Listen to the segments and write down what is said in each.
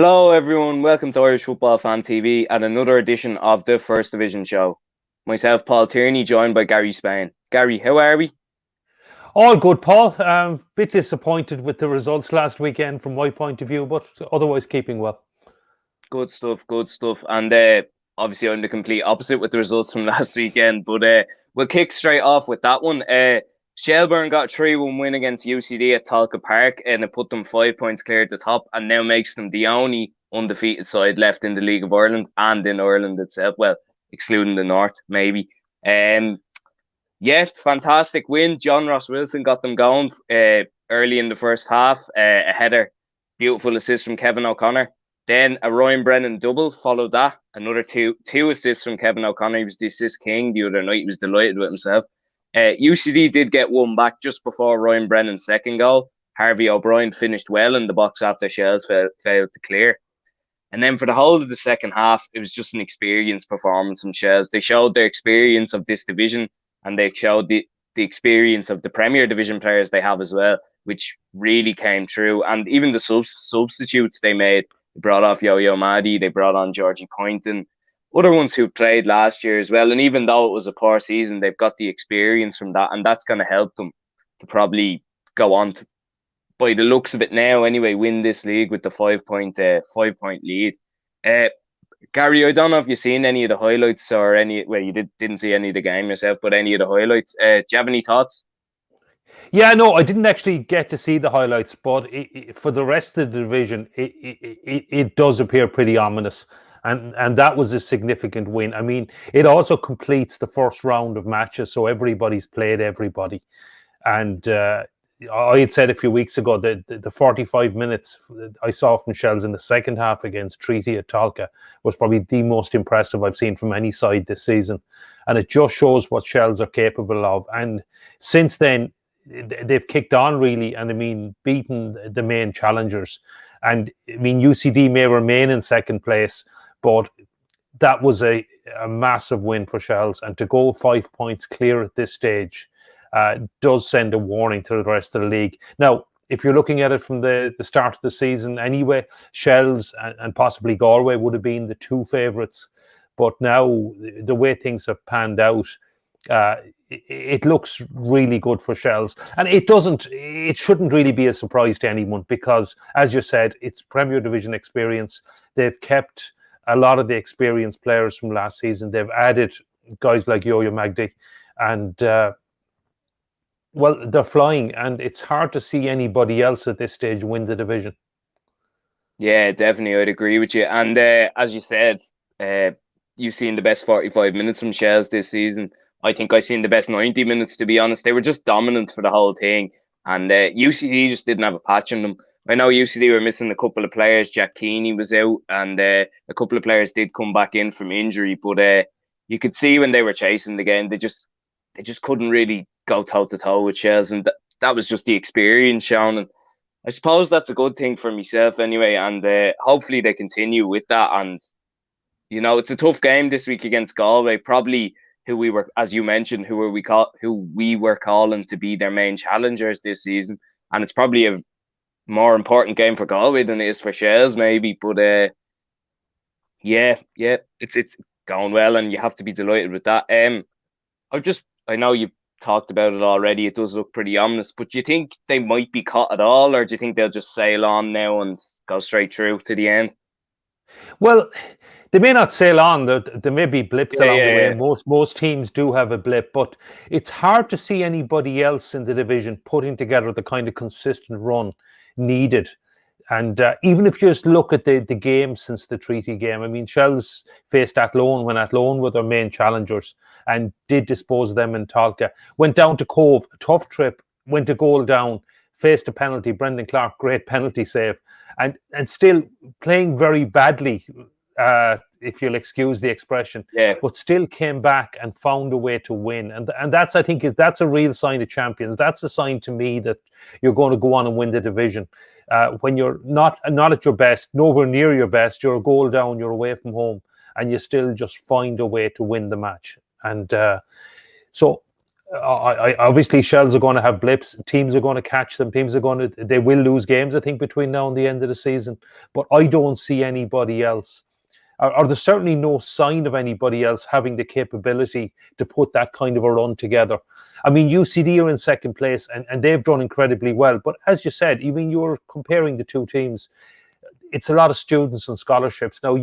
Hello, everyone. Welcome to Irish Football Fan TV and another edition of the First Division Show. Myself, Paul Tierney, joined by Gary Spain. Gary, how are we? All good, Paul. Bit disappointed with the results last weekend from my point of view, but otherwise keeping well. Good stuff, good stuff. And obviously, I'm the complete opposite with the results from last weekend, but we'll kick straight off with that one. Shelburne got a 3-1 win against UCD at Talca Park, and it put them 5 points clear at the top, and now makes them the only undefeated side left in the League of Ireland and in Ireland itself. Well, excluding the North, maybe. Yeah, fantastic win. John Ross Wilson got them going early in the first half. A header, beautiful assist from Kevin O'Connor. Then a Ryan Brennan double followed that. Another two assists from Kevin O'Connor. He was the assist king the other night. He was delighted with himself. UCD did get one back just before Ryan Brennan's second goal. Harvey O'Brien finished well in the box after Shels failed to clear. And then for the whole of the second half, it was just an experienced performance from Shels. They showed their experience of this division, and they showed the experience of the Premier Division players they have as well, which really came through. And even the substitutes they made, they brought off Yo-Yo Maddy, they brought on Georgie Poynton, other ones who played last year as well. And even though it was a poor season, they've got the experience from that, and that's going to help them to probably go on to, by the looks of it now anyway, win this league with the 5 point lead. Gary, I don't know if you've seen any of the highlights or any. Well, you didn't see any of the game yourself, but any of the highlights. Do you have any thoughts? Yeah, no, I didn't actually get to see the highlights, but for the rest of the division, it does appear pretty ominous. And that was a significant win. I mean, it also completes the first round of matches, so everybody's played everybody. And I had said a few weeks ago that the 45 minutes I saw from Shels in the second half against Treaty at Talca was probably the most impressive I've seen from any side this season. And it just shows what Shels are capable of. And since then, they've kicked on really, and I mean, beaten the main challengers. And I mean, UCD may remain in second place, but that was a massive win for Shels. And to go 5 points clear at this stage does send a warning to the rest of the league. Now, if you're looking at it from the start of the season anyway, Shels and possibly Galway would have been the two favourites. But now, the way things have panned out, it looks really good for Shels. And it shouldn't really be a surprise to anyone because, as you said, it's Premier Division experience. They've kept a lot of the experienced players from last season. They've added guys like Yo-Yo Magdy, and well, they're flying, and it's hard to see anybody else at this stage win the division. Yeah, definitely, I'd agree with you. And as you said, you've seen the best 45 minutes from Shels this season. I think I've seen the best 90 minutes, to be honest. They were just dominant for the whole thing. And UCD just didn't have a patch on them. I know UCD were missing a couple of players. Jack Keeney was out, and a couple of players did come back in from injury. But you could see when they were chasing the game, they just couldn't really go toe-to-toe with Shels. And that was just the experience shown. And I suppose that's a good thing for myself anyway. And hopefully they continue with that. And, you know, it's a tough game this week against Galway. Probably who we were, as you mentioned, who we were calling to be their main challengers this season. And it's probably a more important game for Galway than it is for Shels, maybe. But yeah, it's going well, and you have to be delighted with that. I know you talked about it already. It does look pretty ominous, but do you think they might be caught at all, or do you think they'll just sail on now and go straight through to the end? Well, they may not sail on. There may be blips along the way. Yeah. Most teams do have a blip, but it's hard to see anybody else in the division putting together the kind of consistent run needed. And even if you just look at the game since the Treaty game, I mean, Shels faced Athlone when Athlone were their main challengers and did dispose of them in Talca. Went down to Cove, a tough trip, went a goal down, faced a penalty. Brendan Clark, great penalty save. And still playing very badly, if you'll excuse the expression, but still came back and found a way to win. And that's, I think, that's a real sign of champions. That's a sign to me that you're going to go on and win the division. When you're not at your best, nowhere near your best, you're a goal down, you're away from home, and you still just find a way to win the match. And so Obviously Shels are going to have blips. Teams are going to catch them. They will lose games, I think, between now and the end of the season. But I don't see anybody else, or there's certainly no sign of anybody else having the capability to put that kind of a run together. I mean, UCD are in second place, and they've done incredibly well. But as you said, you're comparing the two teams. It's a lot of students and scholarships. Now,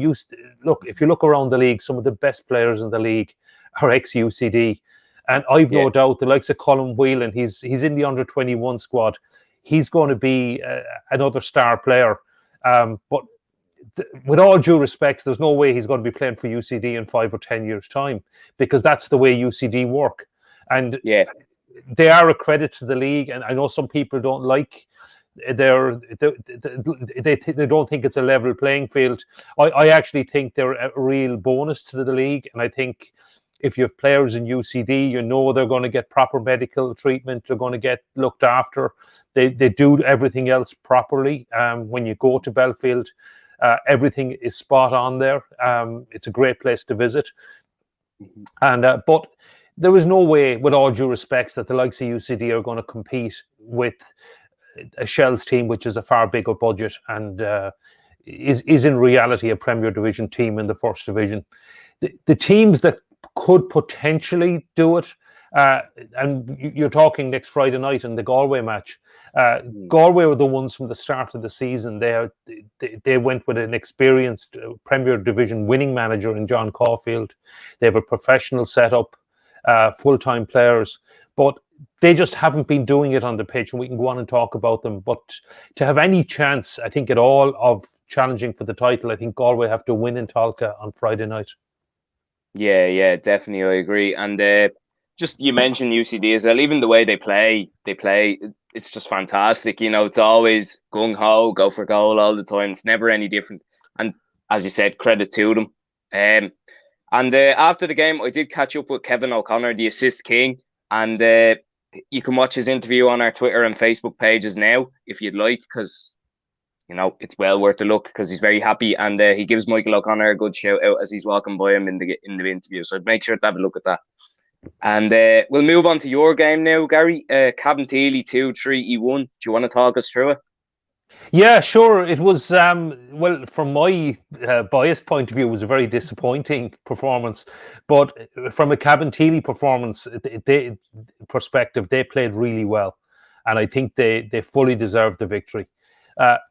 look, if you look around the league, some of the best players in the league are ex-UCD. And I've no doubt the likes of Colin Whelan, he's in the under-21 squad. He's going to be another star player. But with all due respect, there's no way he's going to be playing for UCD in 5 or 10 years' time, because that's the way UCD work. And they are a credit to the league. And I know some people don't like they don't think it's a level playing field. I actually think they're a real bonus to the league. And I think if you have players in UCD, they're going to get proper medical treatment. They're going to get looked after. They do everything else properly. When you go to Belfield, everything is spot on there. It's a great place to visit. And but there is no way, with all due respects, that the likes of UCD are going to compete with a Shels team, which is a far bigger budget and is in reality a Premier Division team in the First Division. The teams that could potentially do it, and you're talking next Friday night in the Galway match. Galway were the ones from the start of the season. They went with an experienced Premier Division winning manager in John Caulfield. They have a professional setup, full-time players, but they just haven't been doing it on the pitch, and we can go on and talk about them. But to have any chance, I think, at all of challenging for the title, I think Galway have to win in Talca on Friday night. Yeah, definitely, I agree. And just you mentioned UCD as well. Even the way they play, it's just fantastic. It's always gung ho, go for goal all the time. It's never any different. And as you said, credit to them. And after the game, I did catch up with Kevin O'Connor, the assist king, and you can watch his interview on our Twitter and Facebook pages now if you'd like, because it's well worth a look, because he's very happy, and he gives Michael O'Connor a good shout out as he's walking by him in the interview. So make sure to have a look at that. And we'll move on to your game now, Gary. Cabinteely 2-3 E1. Do you want to talk us through it? Yeah, sure. It was, well, from my biased point of view, it was a very disappointing performance. But from a Cabinteely perspective, they played really well. And I think they fully deserved the victory.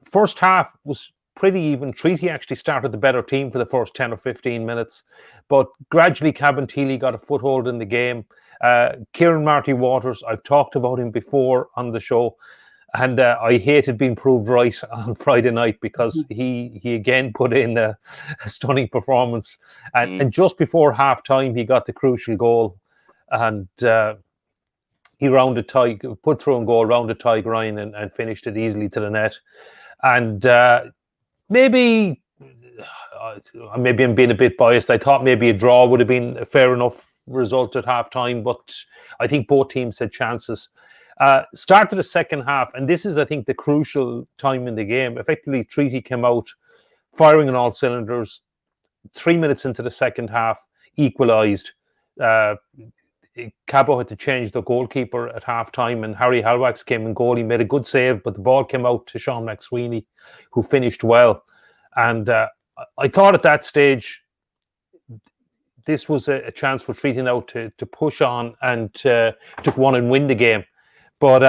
First half was pretty even. Treaty actually started the better team for the first 10 or 15 minutes. But gradually, Cabinteely got a foothold in the game. Kieran Marty Waters, I've talked about him before on the show. And I hated being proved right on Friday night, because he again put in a stunning performance. And just before half-time, he got the crucial goal. And he put through and goal, rounded Tig Ryan and finished it easily to the net. And maybe I'm being a bit biased. I thought maybe a draw would have been a fair enough result at half-time, but I think both teams had chances. Started the second half, and this is, I think, the crucial time in the game. Effectively, Treaty came out firing on all cylinders. 3 minutes into the second half, equalised. Cabo had to change the goalkeeper at half-time, and Harry Halwax came in goal. He made a good save, but the ball came out to Sean McSweeney, who finished well. And I thought at that stage, this was a chance for Treaty now to push on and to go on and win the game. But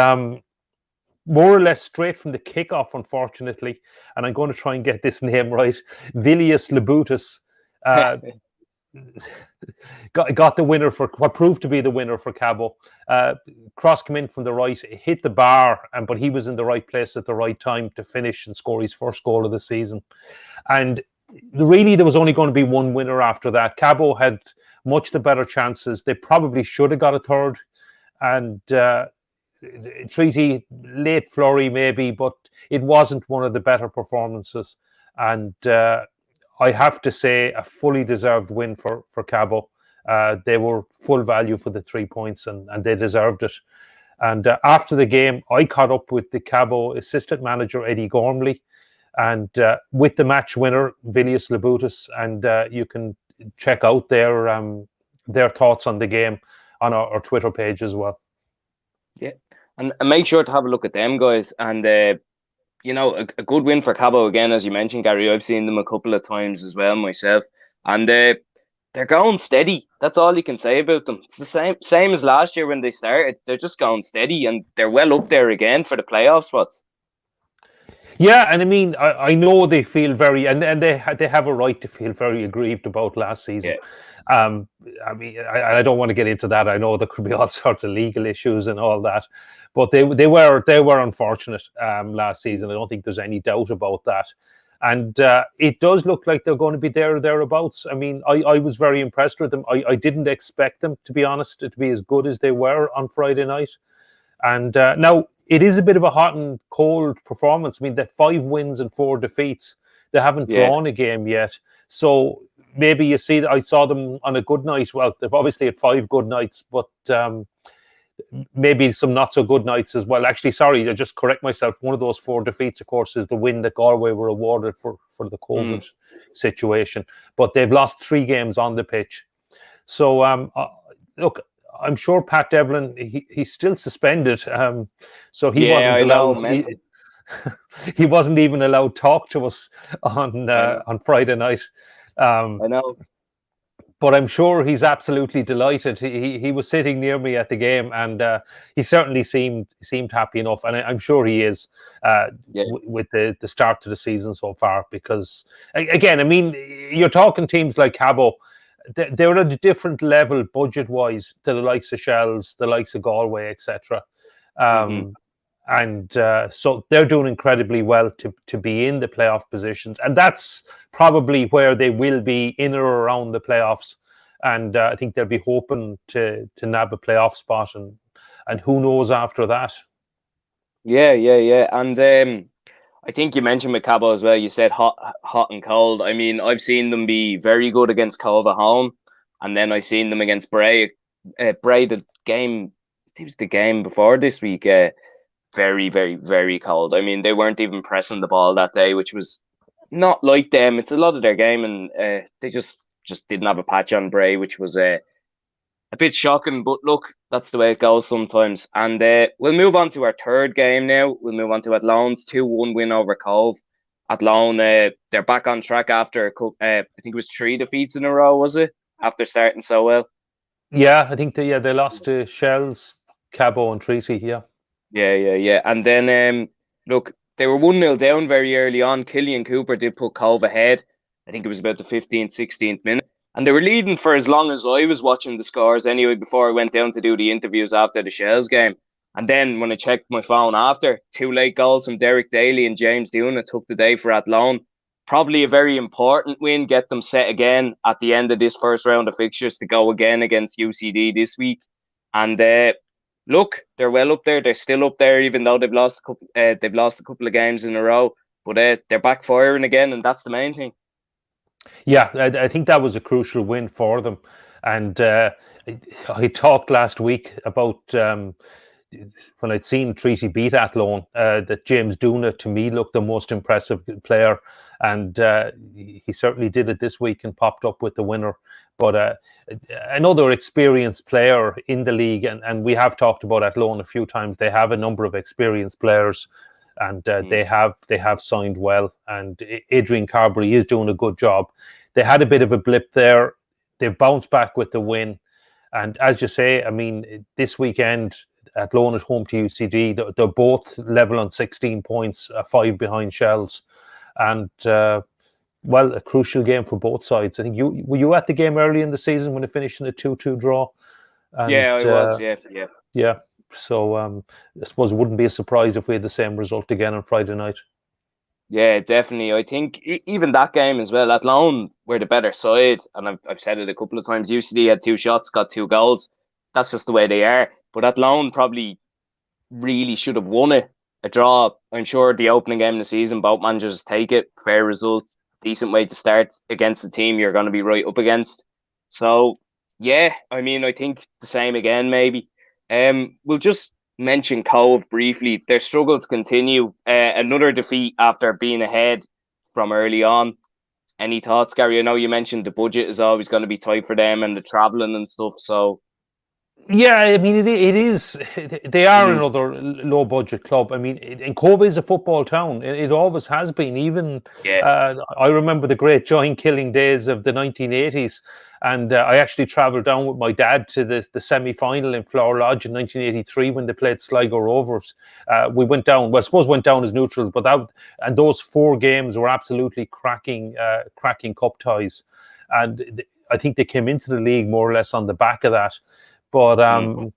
more or less straight from the kickoff, unfortunately, and I'm going to try and get this name right, Vilius Labutus got the winner for what proved to be the winner for Cabo. Cross came in from the right, hit the bar, but he was in the right place at the right time to finish and score his first goal of the season. And really, there was only going to be one winner after that. Cabo had much the better chances. They probably should have got a third. And Treaty, late flurry maybe, but it wasn't one of the better performances. And I have to say, a fully deserved win for Cabo. They were full value for the 3 points, and they deserved it. And after the game, I caught up with the Cabo assistant manager, Eddie Gormley, and with the match winner, Vilius Labutus, and you can check out their thoughts on the game. on our Twitter page as well. Yeah, and make sure to have a look at them guys. And a good win for Cabo again, as you mentioned, Gary. I've seen them a couple of times as well myself, and they're going steady. That's all you can say about them. It's the same as last year when they started. They're just going steady, and they're well up there again for the playoff spots. Yeah, and I mean, I know they feel very, and they have a right to feel very aggrieved about last season. Yeah, I mean, I don't want to get into that. I know there could be all sorts of legal issues and all that, but they were unfortunate last season. I don't think there's any doubt about that. And it does look like they're going to be there or thereabouts. I mean, I was very impressed with them. I didn't expect them, to be honest, to be as good as they were on Friday night. And now it is a bit of a hot and cold performance. I mean, they're 5 wins and 4 defeats. They haven't drawn a game yet. So maybe you see, I saw them on a good night. Well, they've obviously had 5 good nights, but maybe some not so good nights as well. Actually, sorry, I just correct myself. One of those 4 defeats, of course, is the win that Galway were awarded for the COVID situation. But they've lost 3 games on the pitch. So look, I'm sure Pat Devlin, he's still suspended, so he wasn't allowed. He wasn't even allowed to talk to us on Friday night. I know, but I'm sure he's absolutely delighted. He was sitting near me at the game, and he certainly seemed happy enough, and I'm sure he is with the start to the season so far. Because again, I mean, you're talking teams like Cabo. They're at a different level budget-wise to the likes of Shels, the likes of Galway, etc. And so they're doing incredibly well to be in the playoff positions. And that's probably where they will be in or around the playoffs. And I think they'll be hoping to nab a playoff spot. And who knows after that? Yeah. And I think you mentioned with Cabo as well. You said hot and cold. I mean, I've seen them be very good against Cove at home, and then I've seen them against Bray. Bray, the game, it was the game before this week. Very, very, very cold. I mean, they weren't even pressing the ball that day, which was not like them. It's a lot of their game, and they just didn't have a patch on Bray, which was a bit shocking, but look, that's the way it goes sometimes. And we'll move on to our third game now. We'll move on to Athlone's 2-1 win over Cove. Athlone, they're back on track after, I think it was 3 defeats in a row, was it? After starting so well. Yeah, I think they lost to Shels, Cabo and Treaty, yeah. Yeah. And then, look, they were 1-0 down very early on. Killian Cooper did put Cove ahead. I think it was about the 15th, 16th minute. And they were leading for as long as I was watching the scores anyway, before I went down to do the interviews after the Shels game. And then when I checked my phone after, 2 late goals from Derek Daly and James Duna took the day for Athlone. Probably a very important win, get them set again at the end of this first round of fixtures to go again against UCD this week. And look, they're well up there. They're still up there, even though they've lost a couple of games in a row. But they're back firing again, and that's the main thing. Yeah, I think that was a crucial win for them. And I talked last week about when I'd seen Treaty beat Athlone, that James Duna, to me, looked the most impressive player. And he certainly did it this week and popped up with the winner. But another experienced player in the league, and we have talked about Athlone a few times. They have a number of experienced players, and they have signed well. And Adrian Carberry is doing a good job. They had a bit of a blip there. They've bounced back with the win. And as you say, I mean, this weekend, Athlone is home to UCD. They're both level on 16 points, 5 behind Shels. And, well, a crucial game for both sides. I think were you at the game early in the season when it finished in a 2-2 draw? And, yeah, I was, Yeah. So I suppose it wouldn't be a surprise if we had the same result again on Friday night. Yeah, definitely. I think even that game as well, Athlone were the better side. And I've said it a couple of times. UCD had 2 shots, got 2 goals. That's just the way they are. But Athlone probably really should have won it. A draw, I'm sure the opening game of the season, both managers take it. Fair result. Decent way to start against the team you're going to be right up against. So, yeah, I mean, I think the same again, maybe. We'll just mention Cove briefly. Their struggles continue. Another defeat after being ahead from early on. Any thoughts, Gary? I know you mentioned the budget is always going to be tight for them and the travelling and stuff. So, Yeah, I mean, it is. They are Mm, another low budget club. I mean, and Cove is a football town. It always has been. Even yeah, I remember the great joint killing days of the 1980s. And I actually travelled down with my dad to the semi final in Flower Lodge in 1983 when they played Sligo Rovers. We went down, well, I suppose went down as neutrals, but and those 4 games were absolutely cracking cup ties. And I think they came into the league more or less on the back of that. But mm,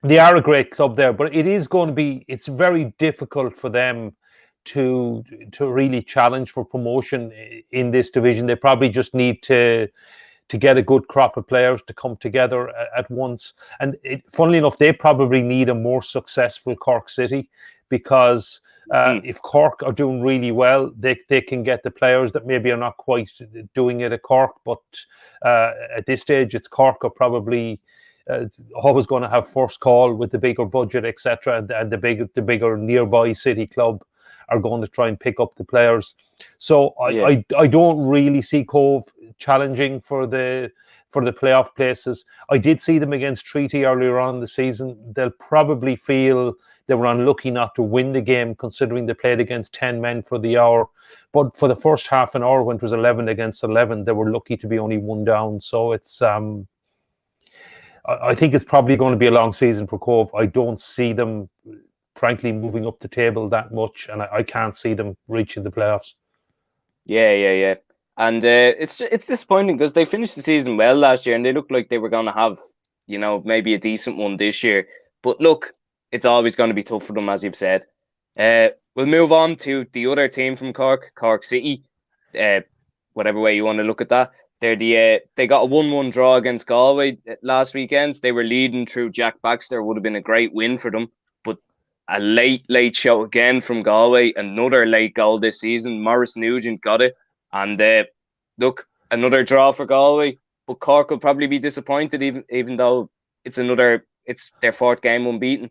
they are a great club there. But it is going to be, it's very difficult for them to really challenge for promotion in this division. They probably just need to get a good crop of players to come together at once. And funnily enough, they probably need a more successful Cork City, because mm, if Cork are doing really well, they can get the players that maybe are not quite doing it at Cork. But at this stage, it's Cork are probably always going to have first call with the bigger budget, etc., and the bigger nearby city club are going to try and pick up the players. So yeah, I don't really see Cove challenging for the playoff places. I did see them against Treaty earlier on in the season. They'll probably feel they were unlucky not to win the game, considering they played against 10 men for the hour. But for the first half an hour, when it was 11 against 11, they were lucky to be only 1 down. So it's I think it's probably going to be a long season for Cove. I don't see them, frankly, moving up the table that much, and I can't see them reaching the playoffs. yeah. And it's disappointing because they finished the season well last year, and they looked like they were going to have, maybe a decent one this year. But look, it's always going to be tough for them, as you've said. We'll move on to the other team from Cork, Cork City. Uh, whatever way you want to look at that, they got a 1-1 draw against Galway last weekend. They were leading through Jack Baxter. Would have been a great win for them, but a late show again from Galway. Another late goal this season. Maurice Nugent got it, and look, another draw for Galway. But Cork will probably be disappointed, even though it's their 4th game unbeaten.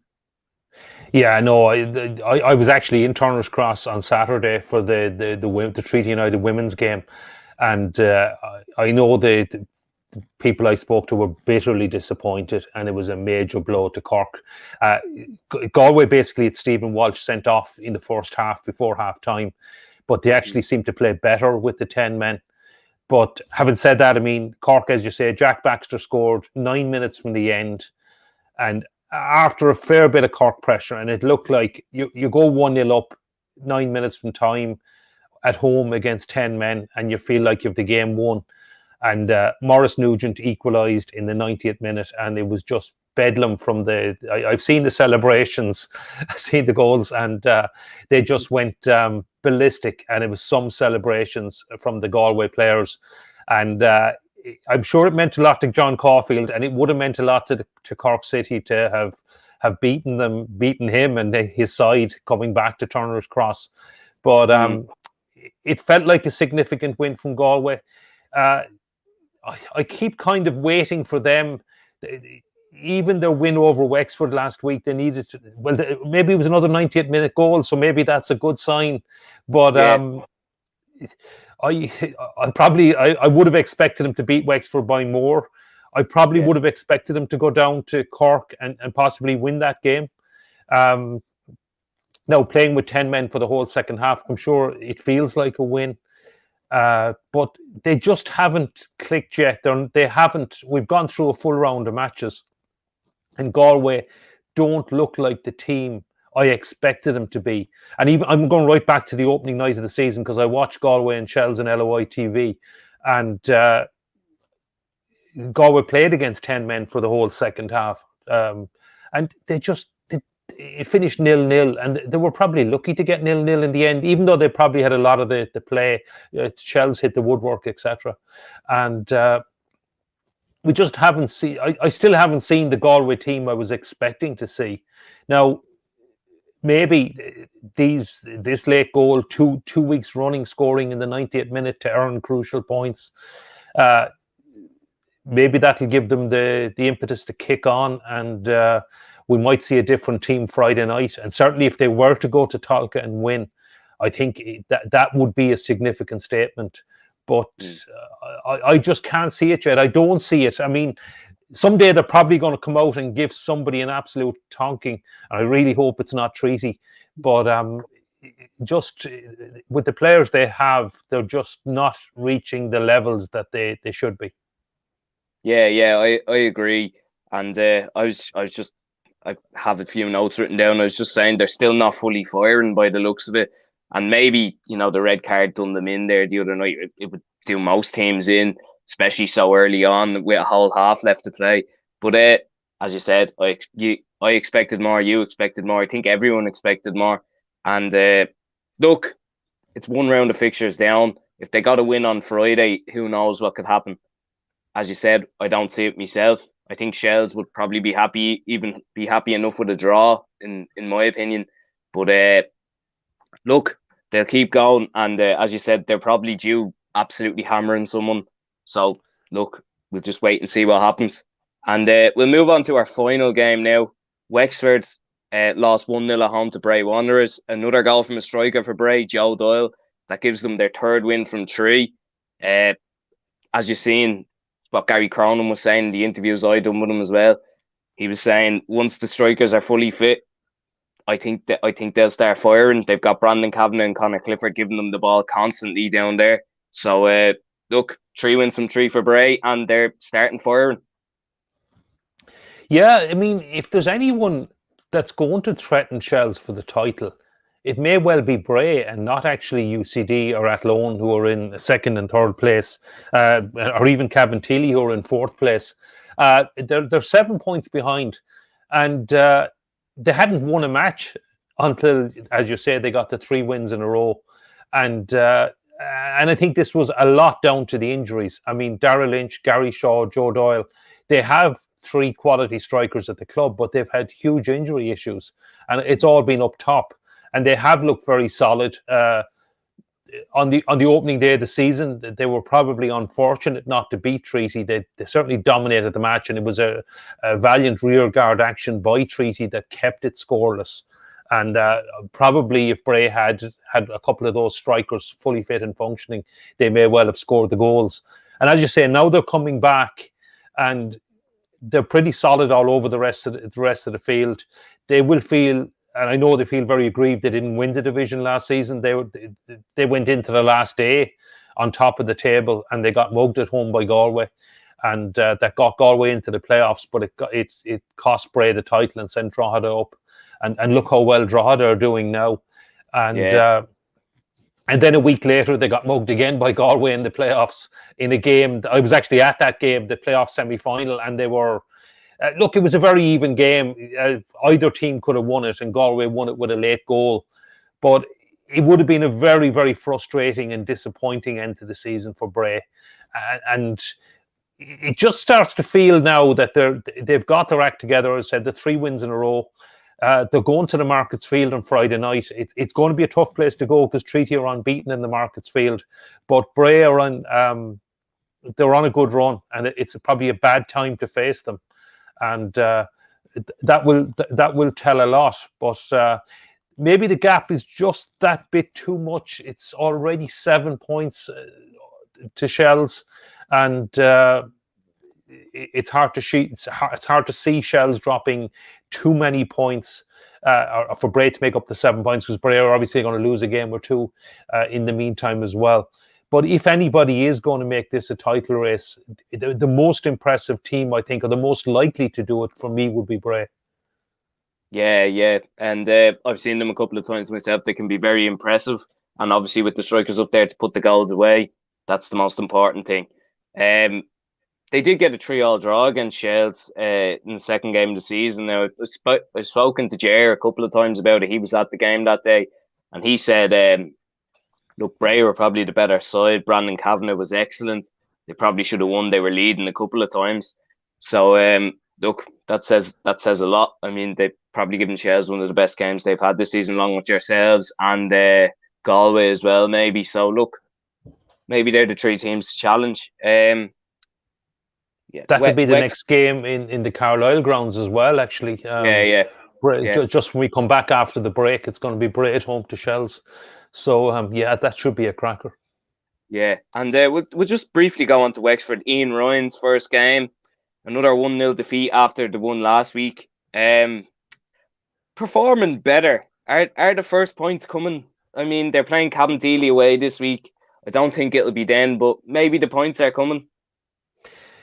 Yeah, no, I was actually in Turner's Cross on Saturday for the Treaty United women's game, and I know the people I spoke to were bitterly disappointed, and it was a major blow to Cork. Uh, Galway basically had Stephen Walsh sent off in the first half before half time, but they actually seemed to play better with the 10 men. But having said that, I mean, Cork, as you say, Jack Baxter scored 9 minutes from the end, and after a fair bit of Cork pressure, and it looked like you go 1-0 up 9 minutes from time at home against 10 men, and you feel like you've the game won. And Maurice Nugent equalised in the 90th minute, and it was just bedlam from I've seen the celebrations, I've seen the goals, and they just went ballistic, and it was some celebrations from the Galway players. And I'm sure it meant a lot to John Caulfield, and it would have meant a lot to Cork City to have beaten him and his side coming back to Turner's Cross. But it felt like a significant win from Galway. I keep kind of waiting for them. Even their win over Wexford last week, they needed to, well, maybe it was another 90th minute goal, so maybe that's a good sign. But Yeah, I would have expected them to beat Wexford by more. I probably yeah. would have expected them to go down to Cork and possibly win that game. Now, playing with 10 men for the whole second half, I'm sure it feels like a win. But they just haven't clicked yet. They haven't. We've gone through a full round of matches, and Galway don't look like the team I expected them to be. And even I'm going right back to the opening night of the season, because I watched Galway and Shels and LOI TV, and Galway played against 10 men for the whole second half, and it finished 0-0, and they were probably lucky to get 0-0 in the end, even though they probably had a lot of the play. Shels hit the woodwork, etc. And we just haven't seen. I still haven't seen the Galway team I was expecting to see. Now, maybe this late goal, two weeks running, scoring in the 90th minute to earn crucial points. Maybe that'll give them the impetus to kick on, and we might see a different team Friday night. And certainly, if they were to go to Talca and win, I think that would be a significant statement. But I just can't see it yet. I don't see it. I mean, someday they're probably going to come out and give somebody an absolute tonking. And I really hope it's not Treaty. But just with the players they have, they're just not reaching the levels that they should be. Yeah, I agree. And I have a few notes written down. I was just saying they're still not fully firing by the looks of it. And maybe, the red card done them in there the other night. It would do most teams in, especially so early on with a whole half left to play. But as you said, I expected more, you expected more. I think everyone expected more. And look, it's one round of fixtures down. If they got a win on Friday, who knows what could happen. As you said, I don't see it myself. I think Shels would probably be happy enough with a draw, in my opinion. But look, they'll keep going, and as you said, they're probably due absolutely hammering someone. So look, we'll just wait and see what happens, and we'll move on to our final game now. Wexford lost 1-0 at home to Bray Wanderers. Another goal from a striker for Bray, Joe Doyle. That gives them their third win from three. As you've seen, what Gary Cronin was saying in the interviews I done with him as well. He was saying once the strikers are fully fit, I think they'll start firing. They've got Brandon Kavanagh and Connor Clifford giving them the ball constantly down there. So look, 3 wins from 3 for Bray, and they're starting firing. Yeah, I mean, if there's anyone that's going to threaten Shels for the title, it may well be Bray and not actually UCD or Athlone, who are in second and third place, or even Cabinteely, who are in fourth place. They're 7 points behind, and they hadn't won a match until, as you say, they got the 3 wins in a row. And I think this was a lot down to the injuries. I mean, Darragh Lynch, Gary Shaw, Joe Doyle, they have 3 quality strikers at the club, but they've had huge injury issues, and it's all been up top. And they have looked very solid. On the opening day of the season, they were probably unfortunate not to beat Treaty. They certainly dominated the match, and it was a valiant rearguard action by Treaty that kept it scoreless. And probably if Bray had a couple of those strikers fully fit and functioning, they may well have scored the goals. And as you say, now they're coming back, and they're pretty solid all over the rest of the field. They will feel, and I know they feel very aggrieved they didn't win the division last season. They went into the last day on top of the table, and they got mugged at home by Galway, and that got Galway into the playoffs. But it cost Bray the title and sent Drogheda up, and look how well Drogheda are doing now. And then a week later, they got mugged again by Galway in the playoffs in a game. I was actually at that game, the playoff semi-final, and they were. Look, it was a very even game. Either team could have won it, and Galway won it with a late goal. But it would have been a very, very frustrating and disappointing end to the season for Bray. And it just starts to feel now that they've got their act together. As I said, the 3 wins in a row. They're going to the Markets Field on Friday night. It's going to be a tough place to go because Treaty are unbeaten in the Markets Field. But Bray are they're on a good run, and it's probably a bad time to face them. And that will tell a lot, but maybe the gap is just that bit too much. It's already 7 points to Shels, and it's hard to see Shels dropping too many points for Bray to make up the 7 points, because Bray are obviously going to lose a game or two in the meantime as well. But if anybody is going to make this a title race, the most impressive team, I think, or the most likely to do it for me would be Bray. Yeah. And I've seen them a couple of times myself. They can be very impressive. And obviously with the strikers up there to put the goals away, that's the most important thing. They did get a 3-3 draw against Shels in the second game of the season. Now, I've spoken to Jer a couple of times about it. He was at the game that day, and he said, look, Bray were probably the better side. Brandon Kavanagh was excellent. They probably should have won. They were leading a couple of times. So, look, that says a lot. I mean, they've probably given Shels one of the best games they've had this season, along with yourselves and Galway as well, maybe. So, look, maybe they're the 3 teams to challenge. That could be the next game in the Carlisle grounds as well, actually. Just when we come back after the break, it's going to be Bray at home to Shels. So, that should be a cracker. Yeah, and we'll just briefly go on to Wexford. Ian Ryan's first game. another 1-0 defeat after the one last week. Performing better. Are the first points coming? I mean, they're playing Cabinteely away this week. I don't think it'll be then, but maybe the points are coming.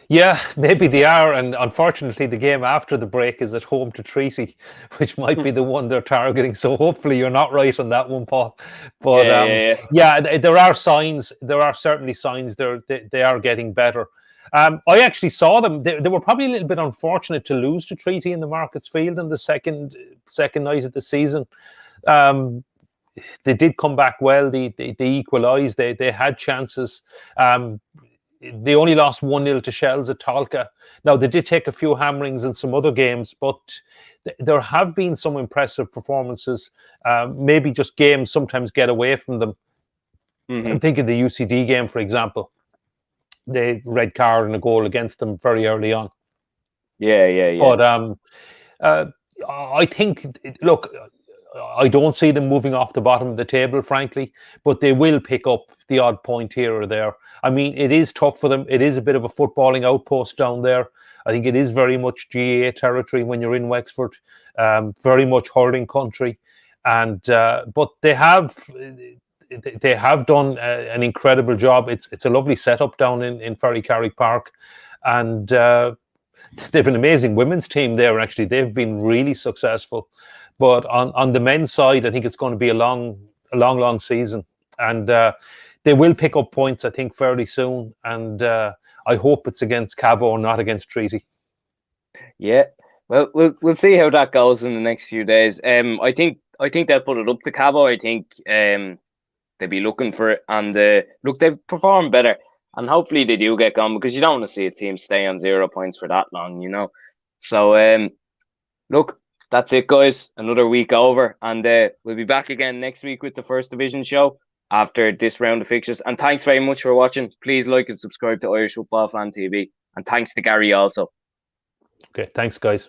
Yeah, maybe they are, and unfortunately, the game after the break is at home to Treaty, which might be the one they're targeting. So hopefully, you're not right on that one, Paul. But Yeah. yeah, there are signs. There are certainly signs. They are getting better. I actually saw them. They were probably a little bit unfortunate to lose to Treaty in the Markets Field in the second night of the season. They did come back well. They equalised. They had chances. They only lost 1-0 to Shels at Talca. Now, they did take a few hammerings in some other games, but there have been some impressive performances. Maybe just games sometimes get away from them. I'm thinking the UCD game, for example. They red card and a goal against them very early on. Yeah. But I think, look, I don't see them moving off the bottom of the table, frankly, but they will pick up the odd point here or there. I mean, it is tough for them. It is a bit of a footballing outpost down there. I think it is very much GAA territory when you're in Wexford, very much hurling country, and but they have done an incredible job. It's a lovely setup down in Ferry Carrick Park, and they've an amazing women's team there. Actually, they've been really successful. But on the men's side, I think it's going to be a long season, and they will pick up points, I think, fairly soon. And I hope it's against Cabo and not against Treaty. Yeah, well, we'll see how that goes in the next few days. I think they'll put it up to Cabo. I think they'll be looking for it, and look, they've performed better, and hopefully they do get gone, because you don't want to see a team stay on 0 points for that long, you know. So look. That's it, guys. Another week over, and we'll be back again next week with the First Division show after this round of fixtures. And thanks very much for watching. Please like and subscribe to Irish Football Fan TV. And thanks to Gary also. Okay, thanks, guys.